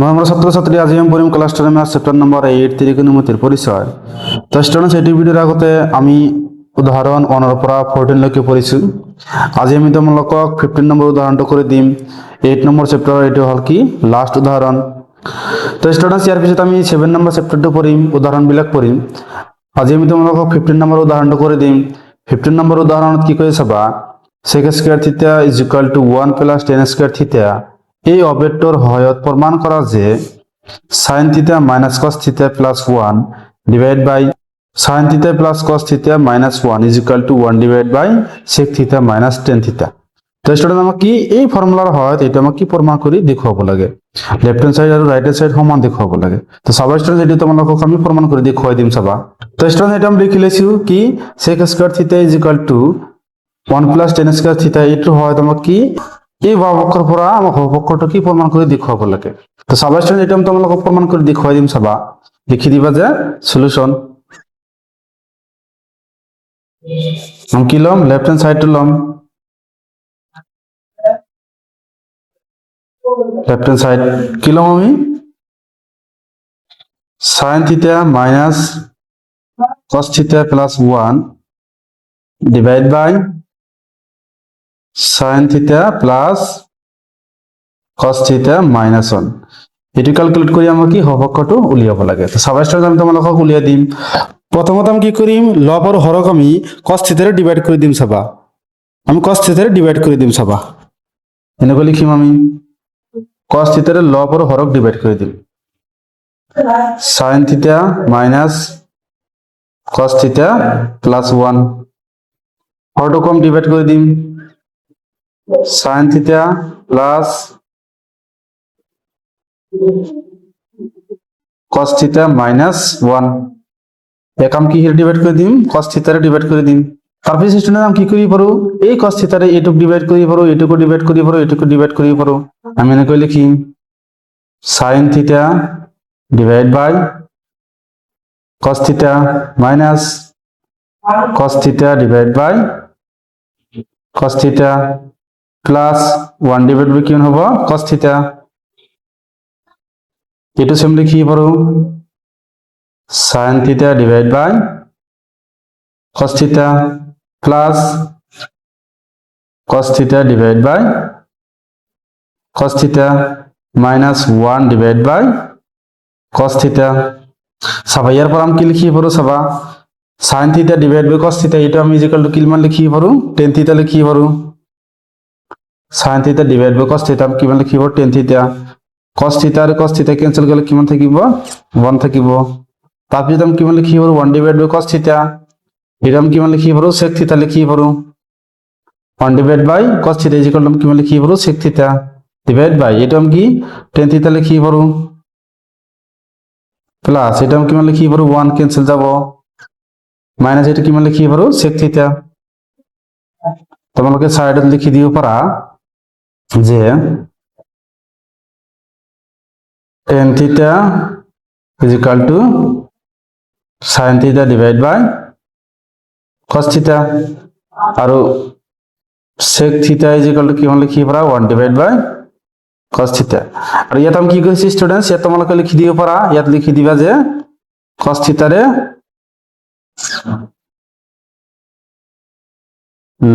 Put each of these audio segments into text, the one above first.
নমস্কার ছাত্রছাত্রী, আজি আমি পড়িম ক্লাস 10 ম্যাথ চ্যাপ্টার নাম্বার 8 ত্রিকোণমিতির পরিচয়। তো স্টুডেন্টস, এই ভিডিওর আগতে আমি উদাহরণ 1 এর পৰা 14 লৈকে পড়িছো। আজি আমি তোমালোকক 15 নম্বৰ উদাহৰণটো কৰি দিম। 8 নম্বৰ চ্যাপ্টাৰৰ এটো হল কি লাষ্ট উদাহৰণ। তো স্টুডেন্টস, ইয়াৰ পিছত আমি 7 নম্বৰ চ্যাপ্টাৰটো পঢ়িম, উদাহৰণবিলাক পঢ়িম। আজি আমি তোমালোকক 15 নম্বৰ উদাহৰণটো কৰি দিম। 15 নম্বৰ উদাহৰণত কি কৈছে চাবা, sec square theta is equal to 1 plus tan square theta. এই অবজেক্টৰ সহায়ত প্ৰমাণ কৰা যে sin theta minus cos theta plus 1 divide by sin theta plus cos theta minus 1 is equal to 1 divide by sec theta minus tan theta. তো student, আমাক কি এই ফর্মুলাৰ সহায়ত এটা আমাক কি প্ৰমাণ কৰি দেখুৱাব লাগে, লেফট হ্যান্ড সাইড আৰু রাইট হ্যান্ড সাইড সমান দেখুৱাব লাগে। তো চাবা স্টুডেন্ট, এটা তোমালোকক আমি প্ৰমাণ কৰি দেখুৱাই দিম চাবা। তো স্টুডেন্ট, এটা আমি লিখি লৈছো কি sec square theta is equal to 1 plus tan square theta. এইটো হয় আমাক কি এই বাহুপক্ষৰ পৰা আমাক বাহুপক্ষটো কি প্ৰমাণ কৰি দেখুৱাব লাগে। তো চাবা স্টুডেন্ট, এটা আমি তোমালোকক প্ৰমাণ কৰি দেখুৱাই দিম চাবা। লিখি দিবা যে সলিউশন। আমি কি লম, লেফট হ্যান্ড সাইডটো লম। লেফট হ্যান্ড সাইড কি লম আমি, sin theta minus cos theta plus 1 divide by sin theta plus cos theta minus 1। এটি ক্যালকুলেট কৰি আমাক কি বাহুপক্ষটো উলিয়াব লাগে। তো চাবা স্টুডেন্ট, আমি তোমালোকক উলিয়াই দিম। প্ৰথমতে আমি কি কৰিম, লব আৰু হৰক আমি cos থিটাৰে ডিভাইড কৰি দিম চাবা। আমি cos থিটাৰে ডিভাইড কৰি দিম চাবা। এনেকৈ লিখিম আমি cos থিটাৰে লব আৰু হৰক ডিভাইড কৰি দিম। sin theta minus cos theta plus 1 হৰটো কম ডিভাইড কৰি দিম। sin theta plus cos theta minus 1 Ekam কি হিরে ডিভাইড করে দিম, cos থিটারে ডিভাইড করে দিম। তারপর স্টুডেন্ট আমি কি করি পারো, এই cos থিটারে এটুক ডিভাইড করি পারো, এটুকু ডিভাইড করি পারো, এটুকু ডিভাইড করি পারো। আমি এনেকৈ লিখিম sin theta divide by cos theta minus cos theta divide by cos theta plus 1 divide by কি হবে cos থিটা। এটু সেম লিখি পারো sin theta divide by cos theta plus cos theta divide by cos theta minus 1 divide by cos theta. চাবা ইয়ার পর আমি কি লিখি পারো চাবা, sin theta divide by cos theta এটা আমি ইকুয়াল টু কি মান লিখি পারো, tan থিটা লিখি পারো। sin theta divide by cos theta কি মান লিখি পারো, tan থিটা। cos থিটা আর cos থিটা ক্যান্সেল গলে কি মান থাকিব, 1 থাকিব। তারপর যদি আমি কি মান লিখি পারো 1 ডিভাইড বাই cos থিটা, এটা আমি কি মান লিখি পারো sec থিটা লিখি পারো। 1 divide by cos theta is equal to কি মান লিখি পারো sec থিটা ডিভাইড বাই এটা আমি কি tan থিটা লিখি পারো প্লাস এটা আমি কি মান লিখি পারো 1 ক্যান্সেল যাব মাইনাস এটা কি মান লিখি পারো sec থিটা। তোমাকে সাইডে লিখি দিও পারা যে tan theta is equal to sin theta divide by cos theta আর sec theta is equal to কি মান লিখি পারা 1 ডিভাইড বাই cos থিটা। আর ইয়াত আমি কি কইছি স্টুডেন্টস, ইয়াত তোমালোকে লিখি দিও পারা, ইয়াত লিখি দিবা যে cos থিটারে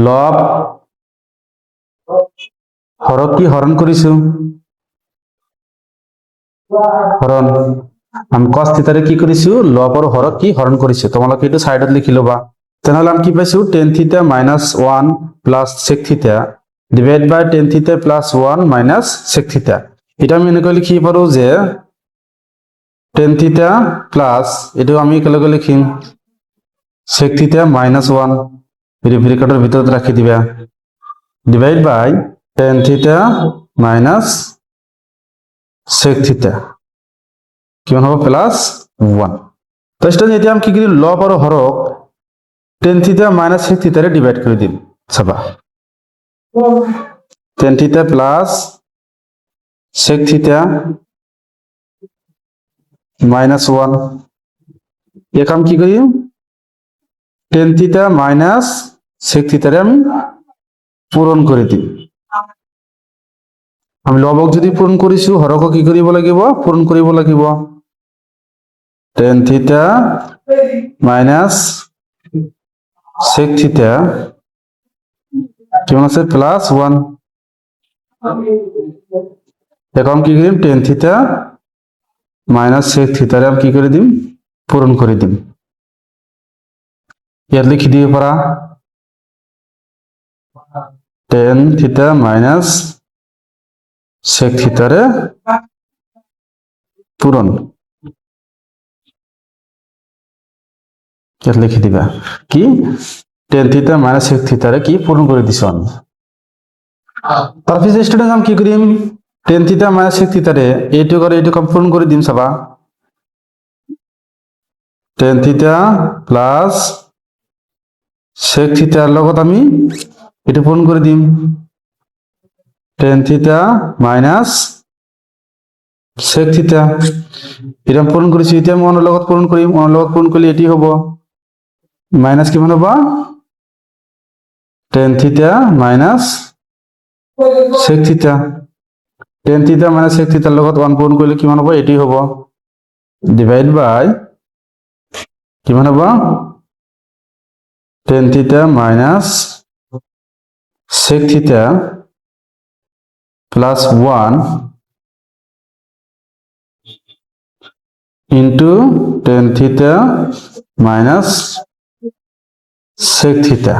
লব হরক কি হরণ করিছো, হরণ। আমি cos থিটারে কি করিছো, লব আর হরক কি হরণ করিছো। তোমালোকে এটা সাইডত লিখি লবা। তাহলে আমি কি পাইছো, tan theta minus 1 plus sec theta divide by tan theta plus 1 minus sec theta. এটা আমি এনেকৈ লিখি পারো যে tan থিটা প্লাস এটাও আমি একেলগে লিখিম sec থিটা মাইনাস 1 ব্রেকেটের ভিতরে রাখি দিবা divide by tan theta minus sec theta কিমান হবে প্লাস 1। তো স্টুডেন্ট, এটা আমি কি করি লব আর হরক tan থিটা মাইনাস sec থিটারে ডিভাইড করে দিম চাবা। tan theta plus sec theta minus 1 এখান কি করি tan থিটা মাইনাস sec থিটারে আমি পূরণ করে দিই। আমি লবক যদি পূরণ কৰিছো হৰক কি কৰিব লাগিব পূৰণ কৰিব লাগিব tan theta minus sec theta কিমান আছে প্লাস 1 এখন কি কৰিম tan থিটা মাইনাস sec থিটারে আমি কি করে দিম পূরণ করে দিম ইয়াত লিখি দিব পারা tan থিটা মাইনাস sec থিটারে পূরণ ইয়াত লিখি দিবা কি tan থিটা মাইনাস sec থিটারে কি পূরণ করে দিছ আমি তারপর স্টুডেন্ট আমি কি করিম tan থিটা মাইনাস sec থিটারে এইটো করে এইটো পূরণ করে দিম সবা tan থিটা প্লাস sec থিটার লগত আমি এটা পূরণ করে দিম tan theta minus sec theta এটা পূরণ করেছি এটা আমি অন্য লগত পূরণ করি অন্য লগত পূরণ করলে এটি হবো মাইনাস কি হবে tan theta minus sec theta tan theta minus sec থিটার লগত 1 পূরণ করলে কি হবে এটি হবো ডিভাইড বাই কি হবে tan theta minus sec theta plus 1 into tan theta minus sec theta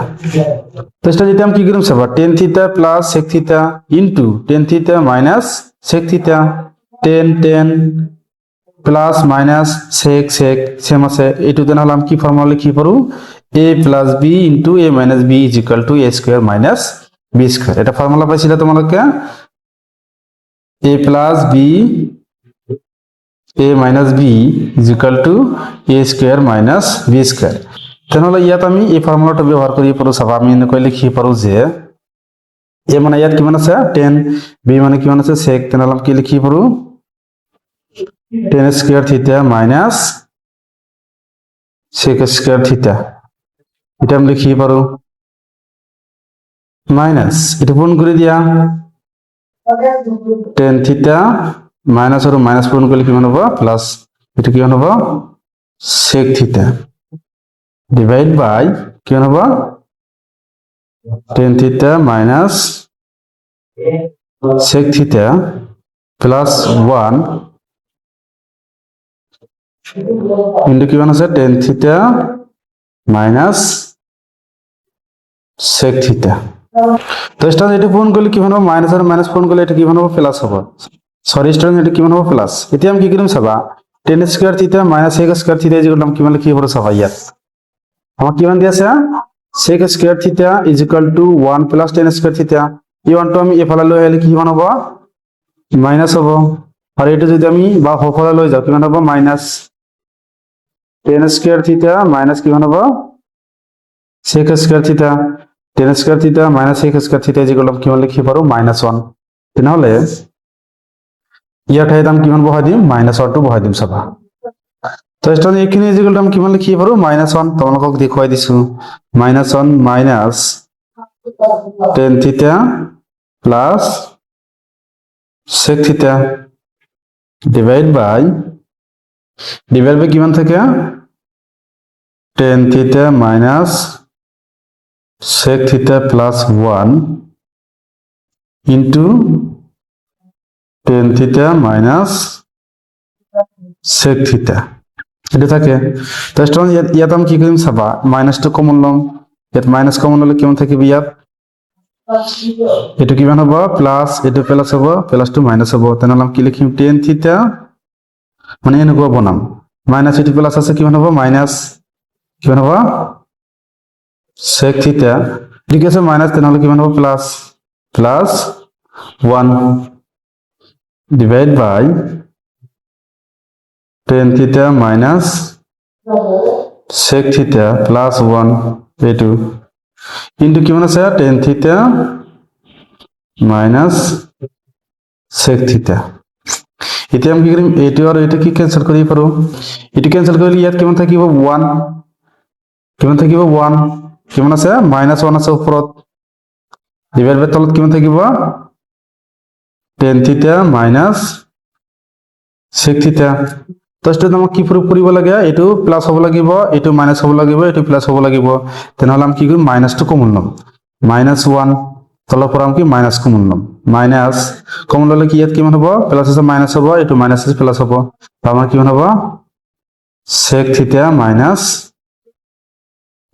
তো এটা যদি আমি কি করিম সবা tan theta plus sec theta into tan theta minus sec theta tan plus minus sec same আছে এইটো তেনহলে আমি কি ফর্মুলা লিখি পারো a plus b into a minus b is equal to a square minus b square এটা formula পাইছিলা তোমালোকে a plus b a minus b is equal to a square minus b square তেনহলে ইয়াত আমি এই ফর্মুলাটা ব্যবহার করি পারো সব আমি এনেকৈ লিখি পারো যে a মানে ইয়াত কিমান আছে 10 b মানে কিমান আছে sec তেনহলে আমি কি লিখি পারো tan square theta minus sec square theta এটা আমি লিখি পারো মাইনাস এটা পূরণ করে দিয়া tan theta মাইনাস আর মাইনাস পূরণ করলে কি হবে প্লাস এটা কি হবে sec থিটা ডিভাইড বাই কি হবে tan theta minus sec theta plus 1 into কি আছে tan theta minus sec theta তো স্টুডেন্ট এটা পূরণ করলে কি হবে মাইনাস আর মাইনাস পূরণ করলে এটা কি হবে প্লাস হবে সরি স্টুডেন্ট এটা কি হবে প্লাস এটা আমি কি করিম সবা tan square theta minus sec square theta যেগুলো আমি কি লিখি পারো সবা ইয়াত আমার কি মান দিয়েছে sec square theta is equal to 1 plus tan square theta এই 1 টো আমি এফালে লৈ আহিলে কি মান হবে মাইনাস হবে আর এটা যদি আমি বা হফালে লৈ যাও কি মান হবে minus tan square theta minus কি মান হবে sec square theta tan square theta minus sec square theta যেগুলো কি মান লিখি পারো -1 তাহলে ইয়ার ঠাইত আমি কিমান বহাই দিম -1 টো বহাই দিম সবা তো স্টুডেন্ট এখানে যেগুলো আমি কিমান লিখি পারো -1 তোমালোকক দেখাই দিছো -1 minus tan theta plus sec theta divide by কিমান থাকে tan theta minus sec theta plus 1 into tan theta minus sec theta এটা থাকে তো স্টুডেন্ট ইয়াত আমি কি করিম সবা -2 কমন লম ইয়াত মাইনাস কমন হলে কেমন থাকবে ইয়াত এটা কিমান হবে প্লাস এটা প্লাস হবে প্লাস টু মাইনাস হবে তাহলে আমি কি লিখিম tan থিটা মানে এনেকুৱা বনাম মাইনাস এটা প্লাস আছে কিমান হবে মাইনাস কিমান হবে sec থিটা ঠিক আছে মাইনাস তাহলে কিমান হবে plus 1 divide by tan theta minus sec theta plus 1 এইটো ইনটু কিমান আছে tan theta minus sec theta এতিয়া আমি কি কৰিম এইটো আৰু এইটো কি ক্যান্সেল কৰিব পাৰো এইটো ক্যান্সেল কৰিলে ইয়াত কিমান থাকিব 1 কিমান থাকিব 1 কিমান আছে -1 আছে ওপৰত ডিভাইড বাই তলত কিমান থাকিব tan theta minus sec theta. তো ষ্টুডেণ্ট আমাক কি প্ৰুভ কৰিব লাগে, এইটো প্লাছ হ'ব লাগিব, এইটো মাইনাছ হ'ব লাগিব, এইটো প্লাছ হ'ব লাগিব। তেনেহ'লে আমি কি কৰিম, মাইনাছটো কমন ল'ম, -1 তলৰ পৰা আমি কি মাইনাছ কমন ল'ম, মাইনাছ কমন ল'লে কি ইয়াত কিমান হ'ব, প্লাছ আছে মাইনাছ হ'ব, এইটো মাইনাছ আছে প্লাছ হ'ব, আমাৰ কিমান হ'ব sec theta minus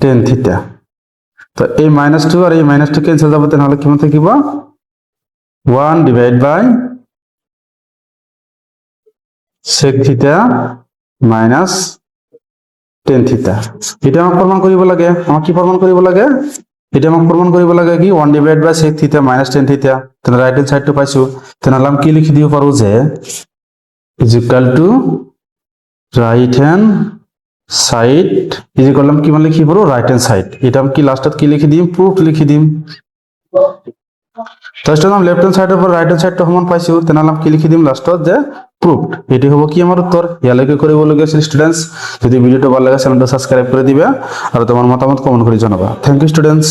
tan theta. তো এই মাইনাছটো আৰু এই মাইনাছটো কেনচেল যাব, তেনেহ'লে কিমান থাকিব 1 divide by sec theta minus tan theta. এটা আমাক প্ৰমাণ কৰিব লাগে, আমাক কি প্ৰমাণ কৰিব লাগে, এটা আমাক প্ৰমাণ কৰিব লাগে কি 1 divide by sec theta minus tan theta. তেনেহ'লে ৰাইট হেণ্ড চাইডটো পাইছো, তেনেহ'লে আমি কি লিখি দিব পাৰো যে is equal to right hand side is equal to কিমান লিখি পাৰো, ৰাইট হেণ্ড সাইড। এটা আমি কি লাষ্টত কি লিখি দিম, প্ৰুফ লিখি দিম। ফাৰ্স্টত আমি লেফট হেণ্ড সাইডৰ পৰা ৰাইট হেণ্ড সাইডটো সমান পাইছো, তেনেহ'লে আমি কি লিখি দিম লাষ্টত যে প্ৰুফড। এটি হ'ব কি আমাৰ উত্তৰ। ইয়ালৈকে কৰিবলগীয়া আছিল ষ্টুডেণ্টছ। যদি ভিডিঅ'টো ভাল লাগে চেনেলটো সাবস্ক্ৰাইব কৰি দিবা আৰু তোমাৰ মতামত কমেন্ট কৰি জনাবা। Thank you students.